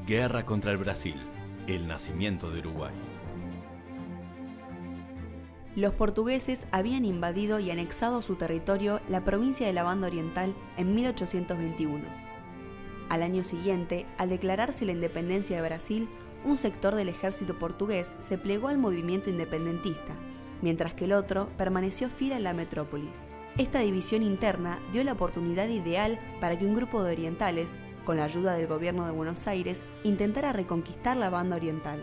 Guerra contra el Brasil, el nacimiento de Uruguay. Los portugueses habían invadido y anexado a su territorio la provincia de la Banda Oriental en 1821. Al año siguiente, al declararse la independencia de Brasil, un sector del ejército portugués se plegó al movimiento independentista, mientras que el otro permaneció fiel a la metrópolis. Esta división interna dio la oportunidad ideal para que un grupo de orientales, con la ayuda del gobierno de Buenos Aires, intentara reconquistar la Banda Oriental.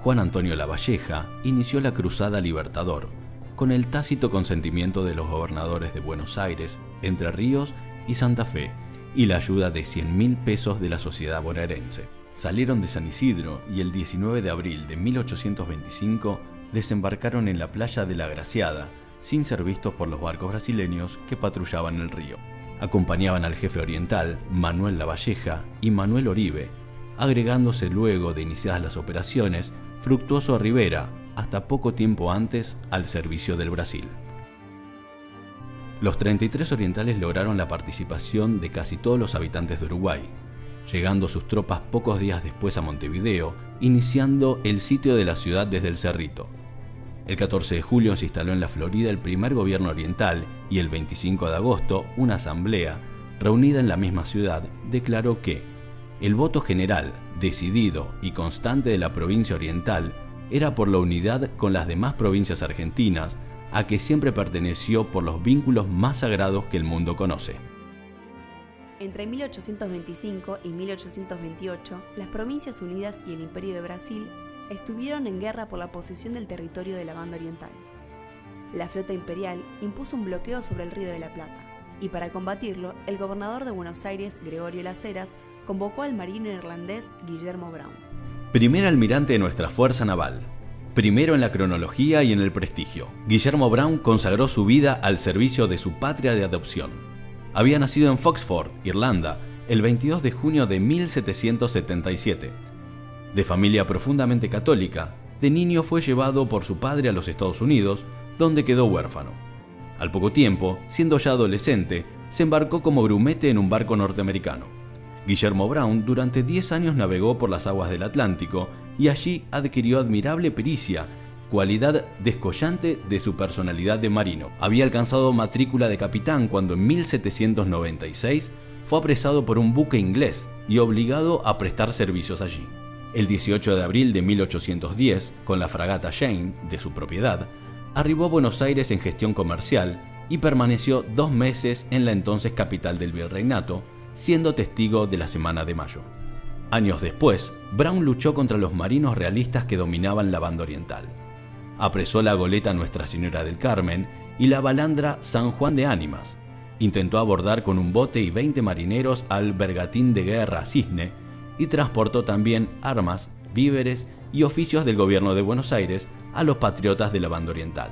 Juan Antonio Lavalleja inició la Cruzada Libertador, con el tácito consentimiento de los gobernadores de Buenos Aires, Entre Ríos y Santa Fe, y la ayuda de 100.000 pesos de la sociedad bonaerense. Salieron de San Isidro y el 19 de abril de 1825 desembarcaron en la playa de La Graciada, sin ser vistos por los barcos brasileños que patrullaban el río. Acompañaban al jefe oriental, Manuel Lavalleja y Manuel Oribe, agregándose luego de iniciadas las operaciones, Fructuoso Rivera, hasta poco tiempo antes al servicio del Brasil. Los 33 orientales lograron la participación de casi todos los habitantes de Uruguay, llegando sus tropas pocos días después a Montevideo, iniciando el sitio de la ciudad desde el Cerrito. El 14 de julio se instaló en la Florida el primer gobierno oriental y el 25 de agosto una asamblea, reunida en la misma ciudad, declaró que el voto general, decidido y constante de la provincia oriental era por la unidad con las demás provincias argentinas, a que siempre perteneció por los vínculos más sagrados que el mundo conoce. Entre 1825 y 1828, las Provincias Unidas y el Imperio de Brasil estuvieron en guerra por la posesión del territorio de la Banda Oriental. La flota imperial impuso un bloqueo sobre el Río de la Plata, y para combatirlo, el gobernador de Buenos Aires, Gregorio Las Heras, convocó al marino irlandés Guillermo Brown. Primer almirante de nuestra fuerza naval, primero en la cronología y en el prestigio, Guillermo Brown consagró su vida al servicio de su patria de adopción. Había nacido en Foxford, Irlanda, el 22 de junio de 1777. De familia profundamente católica, de niño fue llevado por su padre a los Estados Unidos, donde quedó huérfano. Al poco tiempo, siendo ya adolescente, se embarcó como grumete en un barco norteamericano. Guillermo Brown durante 10 años navegó por las aguas del Atlántico y allí adquirió admirable pericia, cualidad descollante de su personalidad de marino. Había alcanzado matrícula de capitán cuando en 1796 fue apresado por un buque inglés y obligado a prestar servicios allí. El 18 de abril de 1810, con la fragata Jane, de su propiedad, arribó a Buenos Aires en gestión comercial y permaneció 2 meses en la entonces capital del virreinato, siendo testigo de la Semana de Mayo. Años después, Brown luchó contra los marinos realistas que dominaban la Banda Oriental. Apresó la goleta Nuestra Señora del Carmen y la balandra San Juan de Ánimas. Intentó abordar con un bote y 20 marineros al bergantín de guerra Cisne y transportó también armas, víveres y oficios del gobierno de Buenos Aires a los patriotas de la Banda Oriental.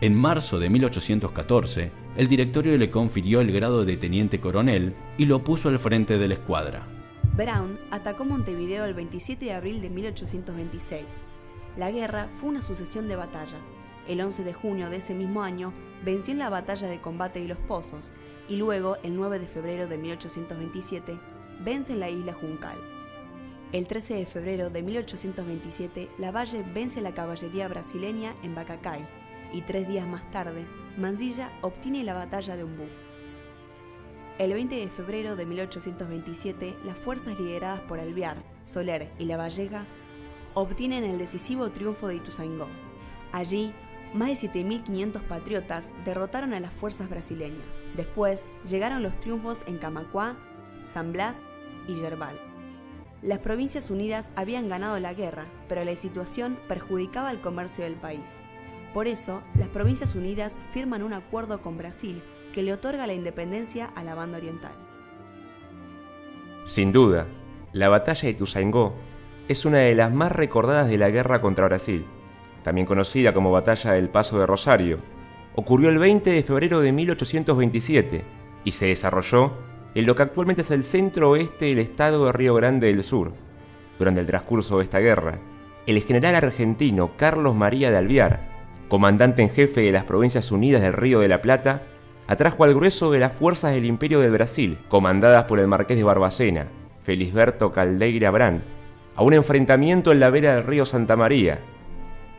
En marzo de 1814, el directorio le confirió el grado de teniente coronel y lo puso al frente de la escuadra. Brown atacó Montevideo el 27 de abril de 1826. La guerra fue una sucesión de batallas. El 11 de junio de ese mismo año venció en la batalla de Combate y Los Pozos, y luego, el 9 de febrero de 1827, vence en la isla Juncal. El 13 de febrero de 1827, Lavalle vence a la caballería brasileña en Bacacay, y 3 días más tarde, Mansilla obtiene la batalla de Ombú. El 20 de febrero de 1827, las fuerzas lideradas por Alvear, Soler y Lavalleja obtienen el decisivo triunfo de Ituzaingó. Allí, más de 7.500 patriotas derrotaron a las fuerzas brasileñas. Después llegaron los triunfos en Camacuá, San Blas y Yerbal. Las Provincias Unidas habían ganado la guerra, pero la situación perjudicaba el comercio del país. Por eso, las Provincias Unidas firman un acuerdo con Brasil que le otorga la independencia a la Banda Oriental. Sin duda, la batalla de Ituzaingó es una de las más recordadas de la guerra contra Brasil, también conocida como Batalla del Paso de Rosario. Ocurrió el 20 de febrero de 1827 y se desarrolló en lo que actualmente es el centro-oeste del estado de Río Grande del Sur. Durante el transcurso de esta guerra, el general argentino Carlos María de Alvear, comandante en jefe de las Provincias Unidas del Río de la Plata, atrajo al grueso de las fuerzas del Imperio del Brasil, comandadas por el Marqués de Barbacena, Felisberto Caldeira Brand, a un enfrentamiento en la vera del río Santa María.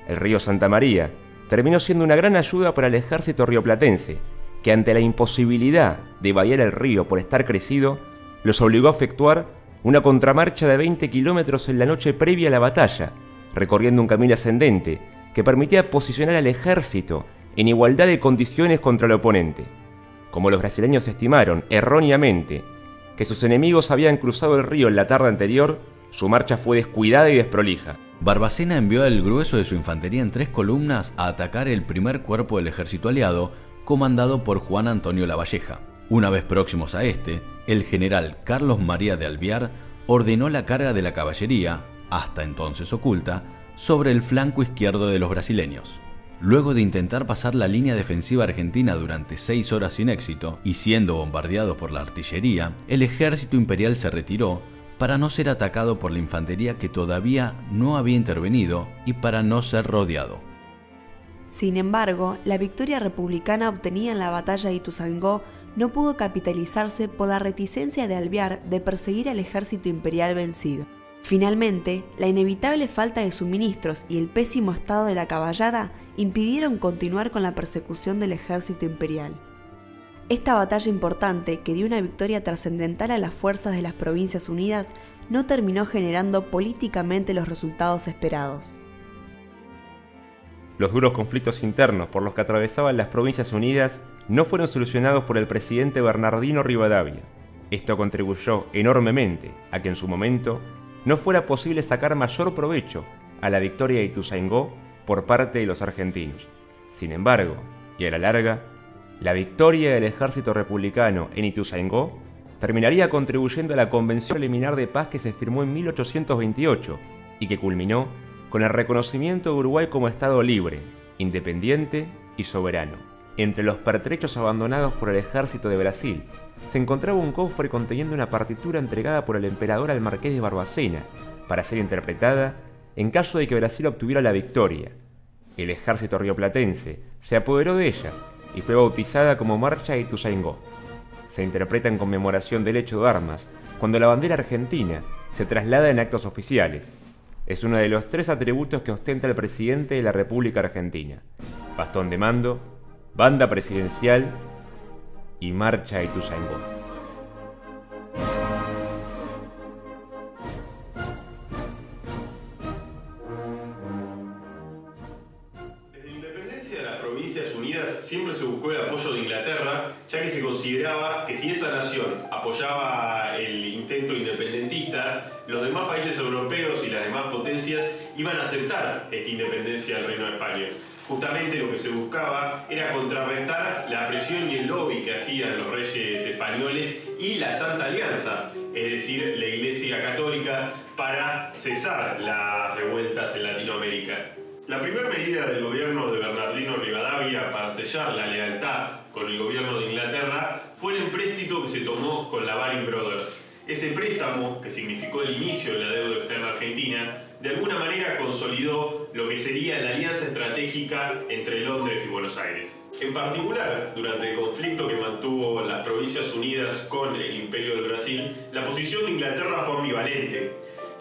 El río Santa María terminó siendo una gran ayuda para el ejército rioplatense, que ante la imposibilidad de vadear el río por estar crecido, los obligó a efectuar una contramarcha de 20 kilómetros en la noche previa a la batalla, recorriendo un camino ascendente que permitía posicionar al ejército en igualdad de condiciones contra el oponente. Como los brasileños estimaron, erróneamente, que sus enemigos habían cruzado el río en la tarde anterior, su marcha fue descuidada y desprolija. Barbacena envió el grueso de su infantería en 3 columnas a atacar el primer cuerpo del ejército aliado, comandado por Juan Antonio Lavalleja. Una vez próximos a este, el general Carlos María de Alvear ordenó la carga de la caballería, hasta entonces oculta, sobre el flanco izquierdo de los brasileños. Luego de intentar pasar la línea defensiva argentina durante 6 horas sin éxito y siendo bombardeado por la artillería, el ejército imperial se retiró para no ser atacado por la infantería que todavía no había intervenido y para no ser rodeado. Sin embargo, la victoria republicana obtenida en la batalla de Ituzaingó no pudo capitalizarse por la reticencia de Alvear de perseguir al ejército imperial vencido. Finalmente, la inevitable falta de suministros y el pésimo estado de la caballada impidieron continuar con la persecución del ejército imperial. Esta batalla importante, que dio una victoria trascendental a las fuerzas de las Provincias Unidas, no terminó generando políticamente los resultados esperados. Los duros conflictos internos por los que atravesaban las Provincias Unidas no fueron solucionados por el presidente Bernardino Rivadavia. Esto contribuyó enormemente a que en su momento no fuera posible sacar mayor provecho a la victoria de Ituzaingó por parte de los argentinos. Sin embargo, y a la larga, la victoria del ejército republicano en Ituzaingó terminaría contribuyendo a la Convención Preliminar de Paz que se firmó en 1828 y que culminó con el reconocimiento de Uruguay como Estado libre, independiente y soberano. Entre los pertrechos abandonados por el ejército de Brasil se encontraba un cofre conteniendo una partitura entregada por el emperador al marqués de Barbacena para ser interpretada en caso de que Brasil obtuviera la victoria. El ejército rioplatense se apoderó de ella y fue bautizada como Marcha de Ituzaingó. Se interpreta en conmemoración del hecho de armas cuando la bandera argentina se traslada en actos oficiales. Es uno de los 3 atributos que ostenta el presidente de la República Argentina: bastón de mando, banda presidencial y Marcha de Ituzaingó. Desde la independencia de las Provincias Unidas siempre se buscó el apoyo de Inglaterra, ya que se consideraba que si esa nación apoyaba el intento independentista, los demás países europeos y las demás potencias iban a aceptar esta independencia del Reino de España. Justamente lo que se buscaba era contrarrestar la presión y el lobby que hacían los reyes españoles y la Santa Alianza, es decir, la Iglesia Católica, para cesar las revueltas en Latinoamérica. La primera medida del gobierno de Bernardino Rivadavia para sellar la lealtad con el gobierno de Inglaterra fue el empréstito que se tomó con la Baring Brothers. Ese préstamo, que significó el inicio de la deuda externa argentina, de alguna manera consolidó lo que sería la alianza estratégica entre Londres y Buenos Aires. En particular, durante el conflicto que mantuvo las Provincias Unidas con el Imperio del Brasil, la posición de Inglaterra fue ambivalente,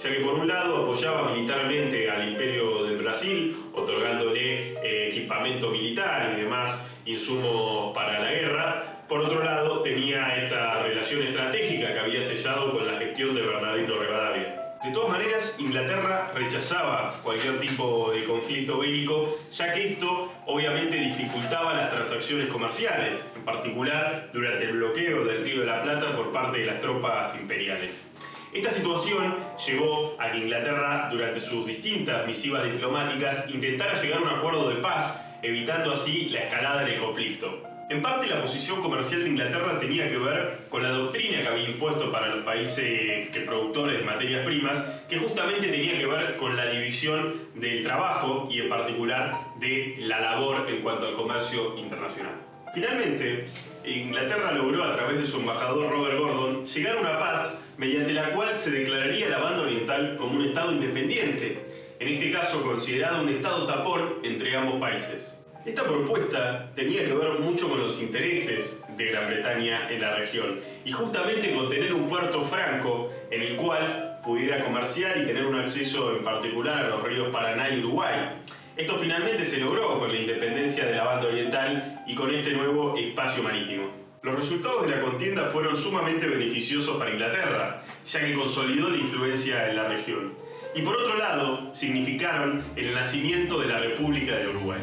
ya que por un lado apoyaba militarmente al Imperio del Brasil, otorgándole equipamiento militar y demás insumos para la guerra. Por otro lado, tenía esta relación estratégica que había sellado con la gestión de Bernardino Rivadavia. De todas maneras, Inglaterra rechazaba cualquier tipo de conflicto bélico, ya que esto obviamente dificultaba las transacciones comerciales, en particular durante el bloqueo del Río de la Plata por parte de las tropas imperiales. Esta situación llevó a que Inglaterra, durante sus distintas misivas diplomáticas, intentara llegar a un acuerdo de paz, evitando así la escalada en el conflicto. En parte, la posición comercial de Inglaterra tenía que ver con la doctrina que había impuesto para los países productores de materias primas, que justamente tenía que ver con la división del trabajo y en particular de la labor en cuanto al comercio internacional. Finalmente, Inglaterra logró a través de su embajador Robert Gordon llegar a una paz mediante la cual se declararía la banda oriental como un estado independiente, en este caso considerado un estado tapón entre ambos países. Esta propuesta tenía que ver mucho con los intereses de Gran Bretaña en la región y justamente con tener un puerto franco en el cual pudiera comerciar y tener un acceso en particular a los ríos Paraná y Uruguay. Esto finalmente se logró con la independencia de la banda oriental y con este nuevo espacio marítimo. Los resultados de la contienda fueron sumamente beneficiosos para Inglaterra, ya que consolidó la influencia en la región. Y por otro lado, significaron el nacimiento de la República del Uruguay.